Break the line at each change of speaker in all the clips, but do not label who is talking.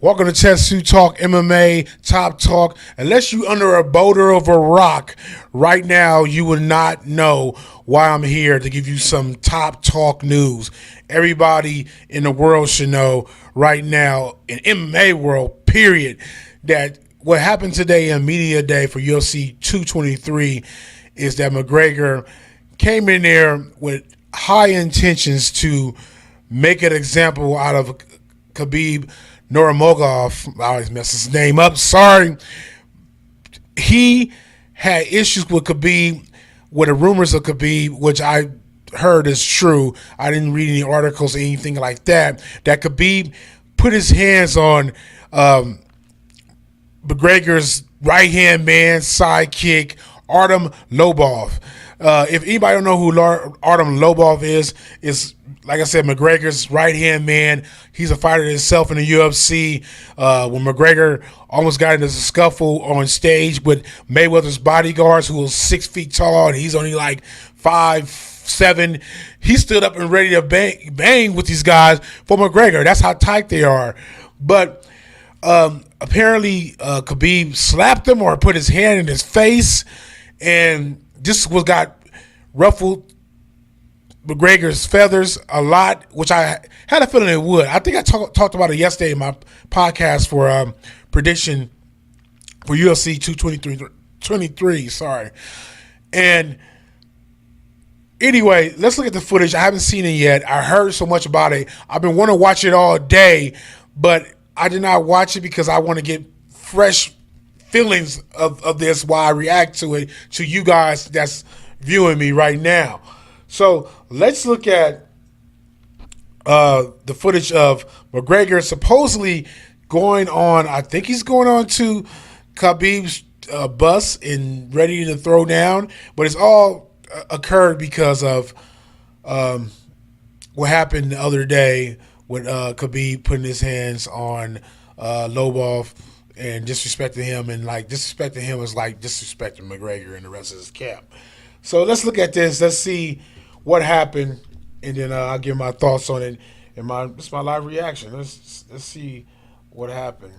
Welcome to Tetsu Talk, MMA, Top Talk. Unless you under a boulder of a rock right now, you will not know why I'm here to give you some top talk news. Everybody in the world should know right now, in MMA world, period, that what happened today in Media Day for UFC 223 is that McGregor came in there with high intentions to make an example out of Khabib Nurmagomedov. I always mess his name up. Sorry. He had issues with Khabib, with the rumors of Khabib, which I heard is true. I didn't read any articles or anything like that. That Khabib put his hands on McGregor's right-hand man, sidekick, Artem Lobov. If anybody don't know who Artem Lobov is like I said, McGregor's right-hand man. He's a fighter himself in the UFC. When McGregor almost got into a scuffle on stage with Mayweather's bodyguards, who was 6 feet tall, and he's only like 5'7", he stood up and ready to bang with these guys for McGregor. That's how tight they are. But apparently Khabib slapped him or put his hand in his face, and this got ruffled McGregor's feathers a lot, which I had a feeling it would. I think I talked about it yesterday in my podcast for prediction for UFC 223. Sorry. And anyway, let's look at the footage. I haven't seen it yet. I heard so much about it. I've been wanting to watch it all day, but I did not watch it because I want to get fresh feelings of this while I react to it to you guys that's viewing me right now. So let's look at the footage of McGregor supposedly going on. I think he's going on to Khabib's bus and ready to throw down. But it's all occurred because of what happened the other day with Khabib putting his hands on Lobov and disrespecting him. And like disrespecting him was like disrespecting McGregor and the rest of his camp. So let's look at this. Let's see what happened, and then I'll give my thoughts on it. And it's my live reaction. Let's see what happened.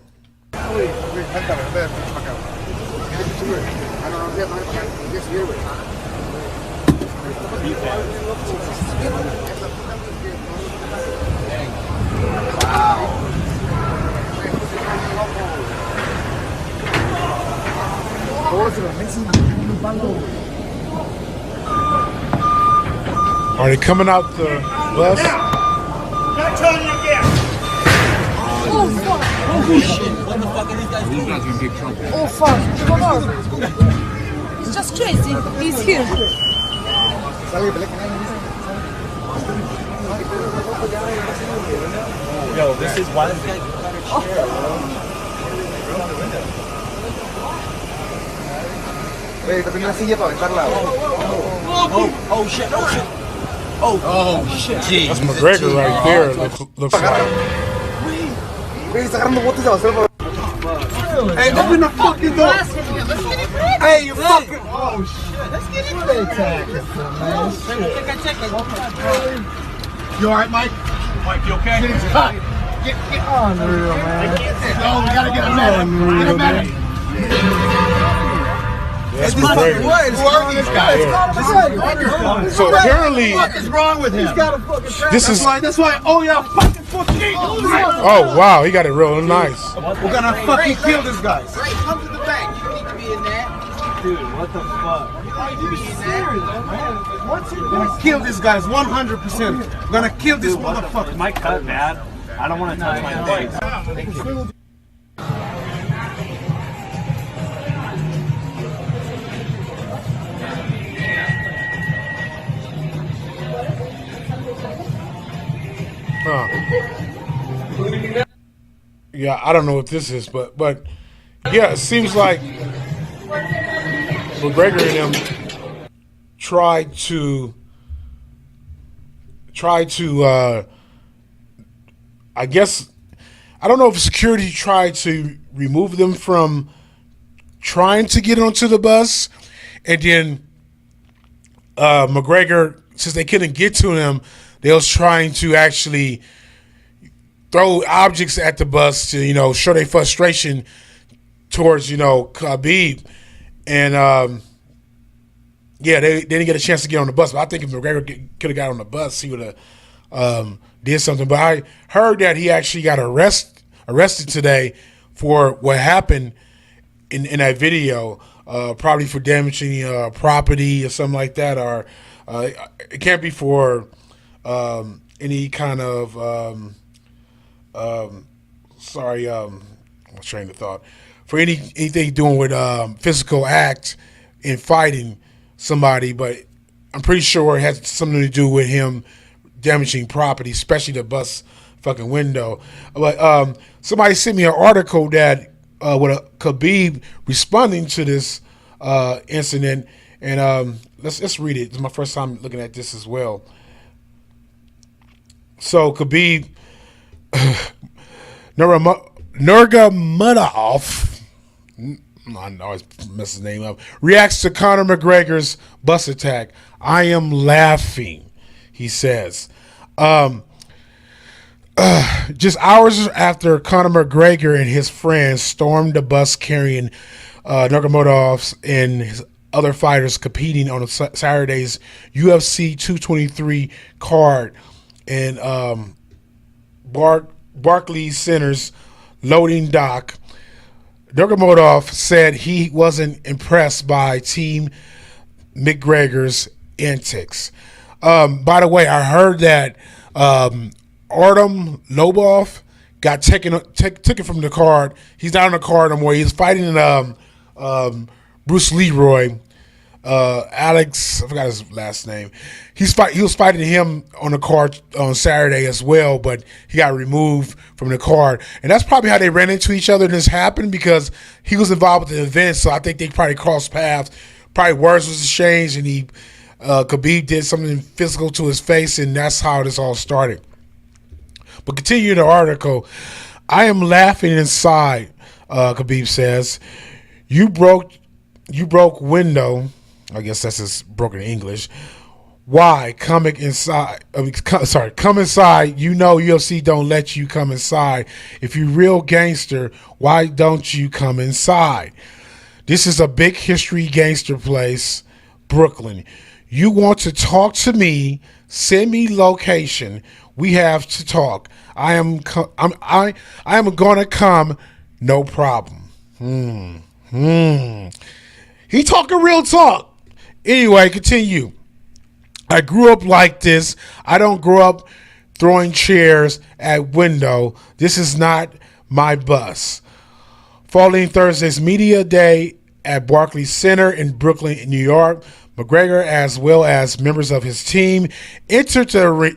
Are they coming out the bus?
Not telling you again.
Oh fuck!
Holy shit! What the fuck are these guys doing? These guys are in big trouble.
Oh fuck! Come on! It's just crazy. He's here.
Yo, this is one.
Oh shit! Oh shit! Oh shit! Jeez.
That's McGregor right there. Looks like.
Hey, open the fucking door. Hey, you fucking.
Oh shit! Let's get into it.
You alright, Mike? Mike, you okay? Get
Unreal, man.
Oh, we gotta get a medic. Get a medic.
That's McGregor.
Who are these guys?
So apparently,
What is wrong with him?
this is.
That's why. Oh yeah, fucking 14.
Oh wow, he got it real nice.
We're gonna fucking kill this guy.
Ray, come to the back. You need to be in there.
Dude, what the fuck?
You need to be in there.
We're gonna kill these guys 100%. We're gonna kill this motherfucker.
My cut bad. I don't want to touch my face.
Yeah, I don't know what this is, but yeah, it seems like McGregor and them tried to I guess, I don't know if security tried to remove them from trying to get onto the bus, and then McGregor, since they couldn't get to him, they was trying to actually throw objects at the bus to, show their frustration towards, Khabib. And, they didn't get a chance to get on the bus. But I think if McGregor could have got on the bus, he would have did something. But I heard that he actually got arrested today for what happened in that video, probably for damaging property or something like that. Or it can't be for any kind of train of thought, for anything doing with physical act in fighting somebody, but I'm pretty sure it has something to do with him damaging property, especially the bus fucking window. But somebody sent me an article that with Khabib responding to this incident, and let's read it. It's my first time looking at this as well. So Khabib Nurmagomedov, I always mess his name up, reacts to Connor McGregor's bus attack. I am laughing, he says. Just hours after Conor McGregor and his friends stormed the bus carrying Nurmagomedov and his other fighters competing on Saturday's UFC 223 card in Barclays Center's loading dock, Nurmagomedov said he wasn't impressed by Team McGregor's antics. By the way, I heard that Artem Lobov got taken from the card. He's not on the card no more. He's fighting Bruce Leroy. Alex, I forgot his last name. He was fighting him on the card on Saturday as well, but he got removed from the card. And that's probably how they ran into each other and this happened, because he was involved with the event, so I think they probably crossed paths. Probably words was exchanged, and Khabib did something physical to his face, and that's how this all started. But continue the article. I am laughing inside, Khabib says. You broke window. I guess that's just broken English. Why? Come inside. Come inside. You know UFC don't let you come inside. If you real gangster, why don't you come inside? This is a big history gangster place, Brooklyn. You want to talk to me? Send me location. We have to talk. I am gonna come. No problem. He talking real talk. Anyway, continue. I grew up like this. I don't grow up throwing chairs at window. This is not my bus. Following Thursday's media day at Barclays Center in Brooklyn, New York, McGregor, as well as members of his team, entered the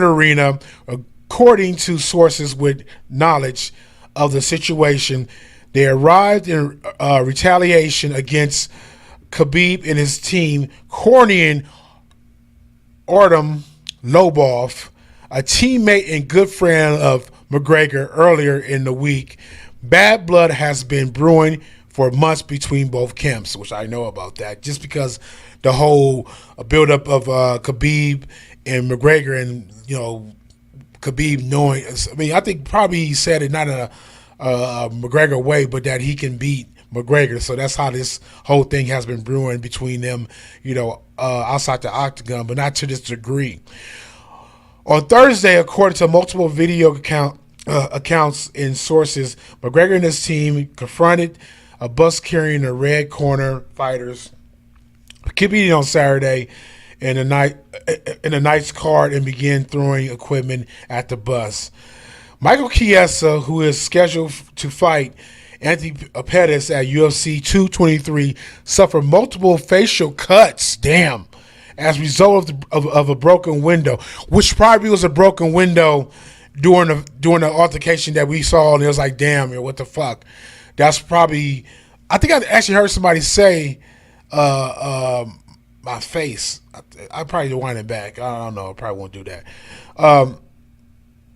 arena. According to sources with knowledge of the situation, they arrived in retaliation against Khabib and his team, cornering Artem Lobov, a teammate and good friend of McGregor, earlier in the week. Bad blood has been brewing for months between both camps, which I know about that, just because the whole buildup of Khabib and McGregor, and Khabib knowing. I mean, I think probably he said it not in a McGregor way, but that he can beat McGregor. So that's how this whole thing has been brewing between them, outside the octagon, but not to this degree. On Thursday, according to multiple video accounts and sources, McGregor and his team confronted a bus carrying the red corner fighters competing on Saturday in a night's card and began throwing equipment at the bus. Michael Chiesa, who is scheduled to fight Anthony Pettis at UFC 223, suffered multiple facial cuts, as a result of a broken window, which probably was a broken window during the altercation that we saw, and it was like, damn, what the fuck? That's probably, I think I actually heard somebody say my face. I probably wind it back. I don't know. I probably won't do that.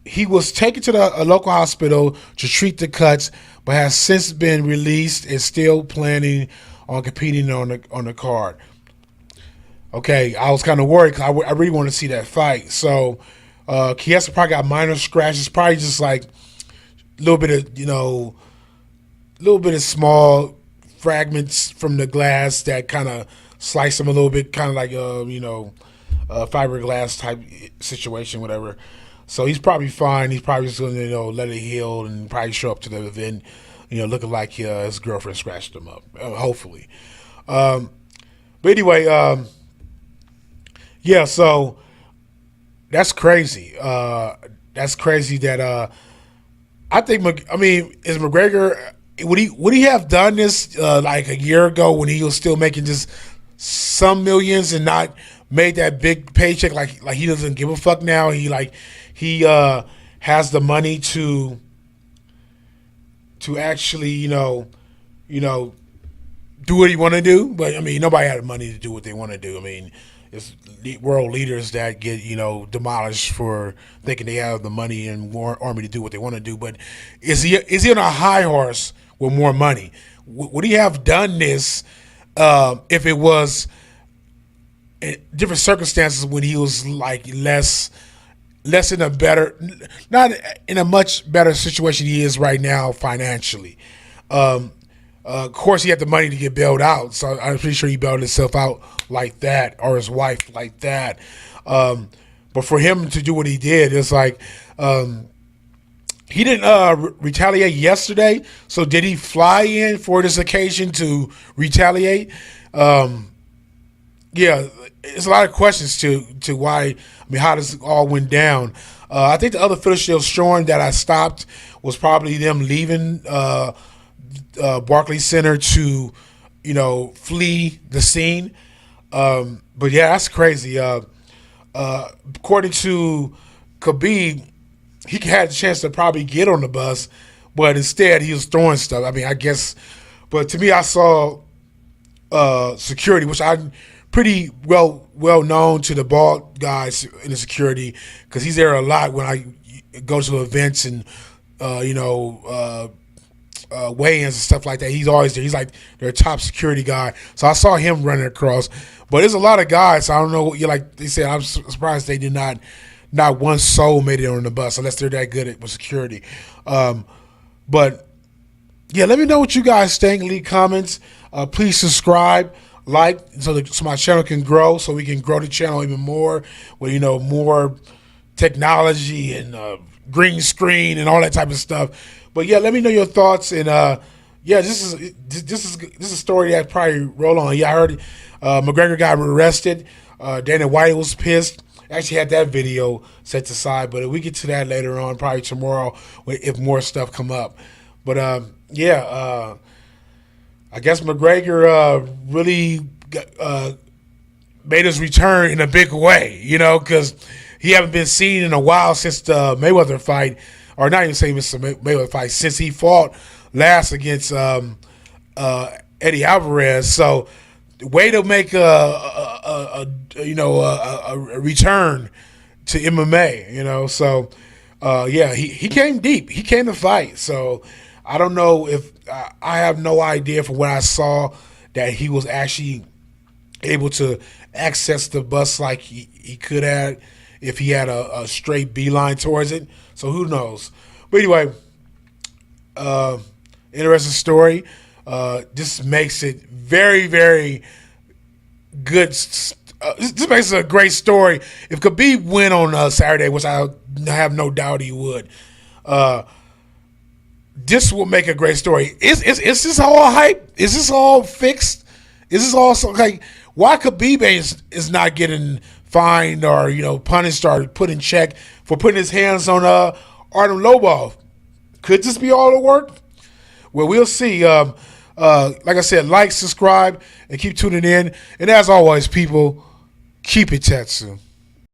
He was taken to a local hospital to treat the cuts, but has since been released and still planning on competing on the card. Okay, I was kind of worried because I really want to see that fight. So Chiesa probably got minor scratches, probably just like little bit of little bit of small fragments from the glass that kind of slice him a little bit, kind of like a fiberglass type situation, whatever. So he's probably fine. He's probably just going to let it heal and probably show up to the event, looking like his girlfriend scratched him up. Hopefully. But anyway, yeah. So that's crazy. That's crazy that I think. Is McGregor? Would he have done this like a year ago when he was still making just some millions and not made that big paycheck? Like he doesn't give a fuck now. He has the money to actually do what he want to do. But nobody had the money to do what they want to do. It's world leaders that get demolished for thinking they have the money and more army to do what they want to do. But is he on a high horse with more money? Would he have done this if it was in different circumstances when he was like less in a better, not in a much better situation he is right now financially? Of course, he had the money to get bailed out, so I'm pretty sure he bailed himself out like that, or his wife like that. But for him to do what he did, it's like he didn't retaliate yesterday. So did he fly in for this occasion to retaliate? Yeah, it's a lot of questions to why. How this all went down. I think the other footage that was showing that I stopped was probably them leaving Barclays Center to, flee the scene. But yeah, that's crazy. According to Khabib, he had a chance to probably get on the bus, but instead he was throwing stuff. I guess, but to me, I saw security, which I'm pretty well known to the bald guys in the security, because he's there a lot when I go to events and weigh-ins and stuff like that. He's always there. He's like their top security guy. So I saw him running across. But there's a lot of guys. So I don't know. Like they said, I'm surprised they did not one soul made it on the bus unless they're that good with security. But yeah, let me know what you guys think. Leave comments. Please subscribe, like, so my channel can grow, so we can grow the channel even more with more technology and green screen and all that type of stuff. But yeah, let me know your thoughts. And yeah, this is a story that probably roll on. Yeah, I heard McGregor got arrested. Dana White was pissed. Actually had that video set aside, but we get to that later on, probably tomorrow, if more stuff come up. But yeah, I guess McGregor really made his return in a big way, because he haven't been seen in a while since the Mayweather fight, or not even saying it's a Mayweather fight, since he fought last against Eddie Alvarez. So, way to make a return to MMA. So yeah, he came deep. He came to fight. So I don't know if I have no idea from what I saw that he was actually able to access the bus like he could have if he had a straight beeline towards it. So who knows? But anyway, interesting story. This makes it very, very good. This makes it a great story. If Khabib win on Saturday, which I have no doubt he would, this will make a great story. Is this all hype? Is this all fixed? Is this all like why Khabib is not getting fined or punished or put in check for putting his hands on Artem Lobov? Could this be all the work? Well, we'll see. Like I said, like, subscribe, and keep tuning in. And as always, people, keep it Tetsu.